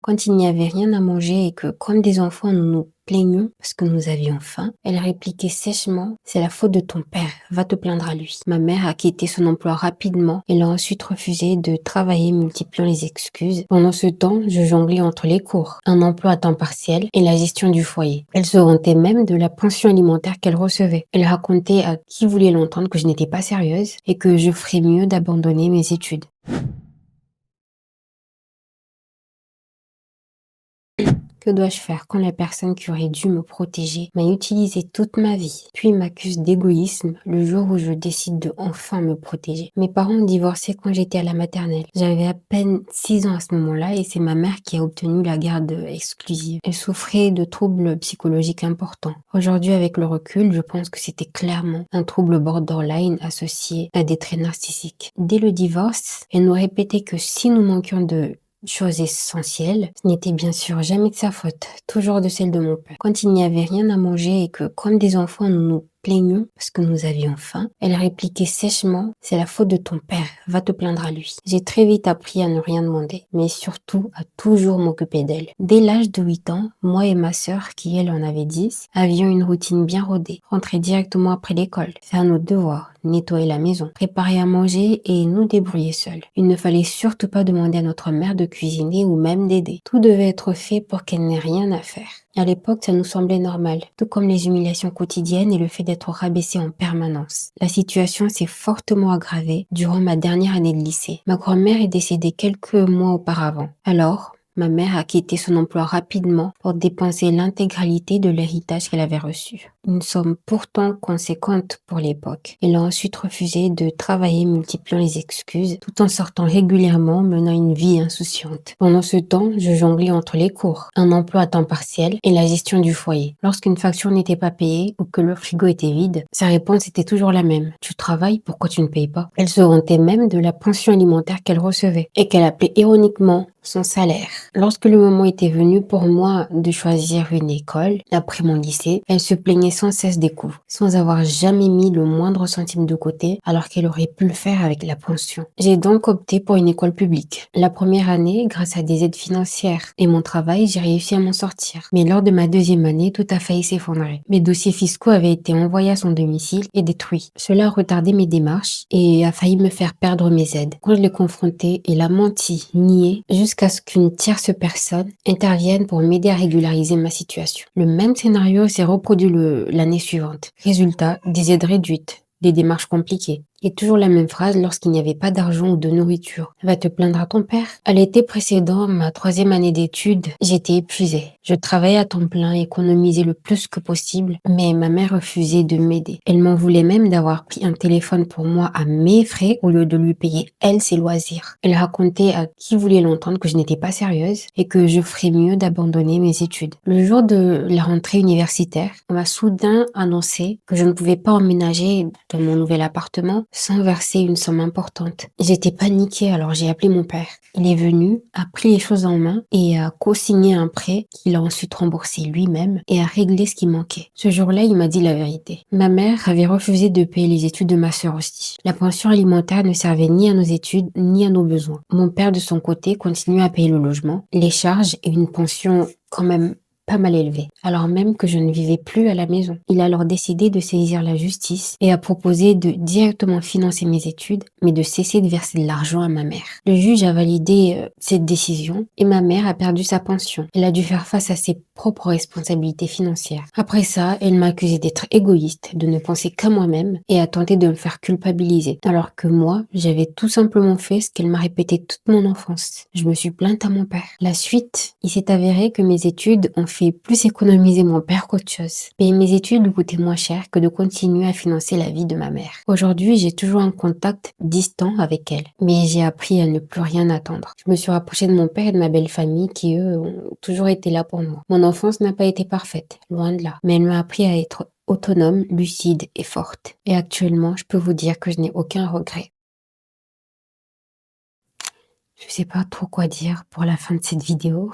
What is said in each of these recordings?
Quand il n'y avait rien à manger et que, comme des enfants, nous nous plaignions parce que nous avions faim, elle répliquait sèchement: c'est la faute de ton père, va te plaindre à lui. Ma mère a quitté son emploi rapidement et a ensuite refusé de travailler, multipliant les excuses. Pendant ce temps, je jonglais entre les cours, un emploi à temps partiel et la gestion du foyer. Elle se vantait même de la pension alimentaire qu'elle recevait. Elle racontait à qui voulait l'entendre que je n'étais pas sérieuse et que je ferais mieux d'abandonner mes études. Que dois-je faire quand la personne qui aurait dû me protéger m'a utilisé toute ma vie, puis m'accuse d'égoïsme le jour où je décide de enfin me protéger? Mes parents ont divorcé quand j'étais à la maternelle. J'avais à peine 6 ans à ce moment-là et c'est ma mère qui a obtenu la garde exclusive. Elle souffrait de troubles psychologiques importants. Aujourd'hui, avec le recul, je pense que c'était clairement un trouble borderline associé à des traits narcissiques. Dès le divorce, elle nous répétait que si nous manquions de chose essentielle, ce n'était bien sûr jamais de sa faute, toujours de celle de mon père. Quand il n'y avait rien à manger et que, comme des enfants, nous nous plaignions parce que nous avions faim, elle répliquait sèchement: c'est la faute de ton père, va te plaindre à lui. J'ai très vite appris à ne rien demander, mais surtout à toujours m'occuper d'elle. Dès l'âge de 8 ans, moi et ma sœur, qui elle en avait 10, avions une routine bien rodée. Rentrer directement après l'école, faire nos devoirs, nettoyer la maison, préparer à manger et nous débrouiller seuls. Il ne fallait surtout pas demander à notre mère de cuisiner ou même d'aider. Tout devait être fait pour qu'elle n'ait rien à faire. À l'époque, ça nous semblait normal, tout comme les humiliations quotidiennes et le fait d'être rabaissé en permanence. La situation s'est fortement aggravée durant ma dernière année de lycée. Ma grand-mère est décédée quelques mois auparavant. Alors, ma mère a quitté son emploi rapidement pour dépenser l'intégralité de l'héritage qu'elle avait reçu. Une somme pourtant conséquente pour l'époque. Elle a ensuite refusé de travailler, multipliant les excuses, tout en sortant régulièrement, menant une vie insouciante. Pendant ce temps, je jonglais entre les cours, un emploi à temps partiel et la gestion du foyer. Lorsqu'une facture n'était pas payée ou que le frigo était vide, sa réponse était toujours la même: tu travailles, pourquoi tu ne payes pas? Elle se vantait même de la pension alimentaire qu'elle recevait et qu'elle appelait ironiquement son salaire. Lorsque le moment était venu pour moi de choisir une école après mon lycée, elle se plaignait sans cesse des coûts, sans avoir jamais mis le moindre centime de côté, alors qu'elle aurait pu le faire avec la pension. J'ai donc opté pour une école publique. La première année, grâce à des aides financières et mon travail, j'ai réussi à m'en sortir. Mais lors de ma deuxième année, tout a failli s'effondrer. Mes dossiers fiscaux avaient été envoyés à son domicile et détruits. Cela a retardé mes démarches et a failli me faire perdre mes aides. Quand je l'ai confrontée, elle a menti, nié, jusqu'à ce qu'une tierce personne intervienne pour m'aider à régulariser ma situation. Le même scénario s'est reproduit l'année suivante. Résultat, des aides réduites, des démarches compliquées. Et toujours la même phrase lorsqu'il n'y avait pas d'argent ou de nourriture: va te plaindre à ton père. À l'été précédent, ma troisième année d'études, j'étais épuisée. Je travaillais à temps plein, économisais le plus que possible, mais ma mère refusait de m'aider. Elle m'en voulait même d'avoir pris un téléphone pour moi à mes frais au lieu de lui payer elle ses loisirs. Elle racontait à qui voulait l'entendre que je n'étais pas sérieuse et que je ferais mieux d'abandonner mes études. Le jour de la rentrée universitaire, on m'a soudain annoncé que je ne pouvais pas emménager dans mon nouvel appartement sans verser une somme importante. J'étais paniquée, alors j'ai appelé mon père. Il est venu, a pris les choses en main et a co-signé un prêt qu'il a ensuite remboursé lui-même et a réglé ce qui manquait. Ce jour-là, il m'a dit la vérité. Ma mère avait refusé de payer les études de ma sœur aussi. La pension alimentaire ne servait ni à nos études ni à nos besoins. Mon père, de son côté, continuait à payer le logement, les charges et une pension quand même pas mal élevé, alors même que je ne vivais plus à la maison. Il a alors décidé de saisir la justice et a proposé de directement financer mes études, mais de cesser de verser de l'argent à ma mère. Le juge a validé cette décision et ma mère a perdu sa pension. Elle a dû faire face à ses propres responsabilités financières. Après ça, elle m'a accusé d'être égoïste, de ne penser qu'à moi-même et a tenté de me faire culpabiliser. Alors que moi, j'avais tout simplement fait ce qu'elle m'a répété toute mon enfance. Je me suis plainte à mon père. La suite, il s'est avéré que mes études ont fait plus économiser mon père qu'autre chose. Payer mes études lui coûtait moins cher que de continuer à financer la vie de ma mère. Aujourd'hui, j'ai toujours un contact distant avec elle, mais j'ai appris à ne plus rien attendre. Je me suis rapprochée de mon père et de ma belle famille qui, eux, ont toujours été là pour moi. Mon enfance n'a pas été parfaite, loin de là, mais elle m'a appris à être autonome, lucide et forte. Et actuellement, je peux vous dire que je n'ai aucun regret. Je sais pas trop quoi dire pour la fin de cette vidéo.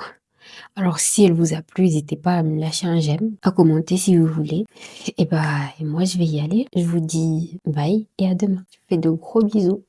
Alors si elle vous a plu, n'hésitez pas à me lâcher un j'aime, à commenter si vous voulez. Et moi je vais y aller. Je vous dis bye et à demain. Je vous fais de gros bisous.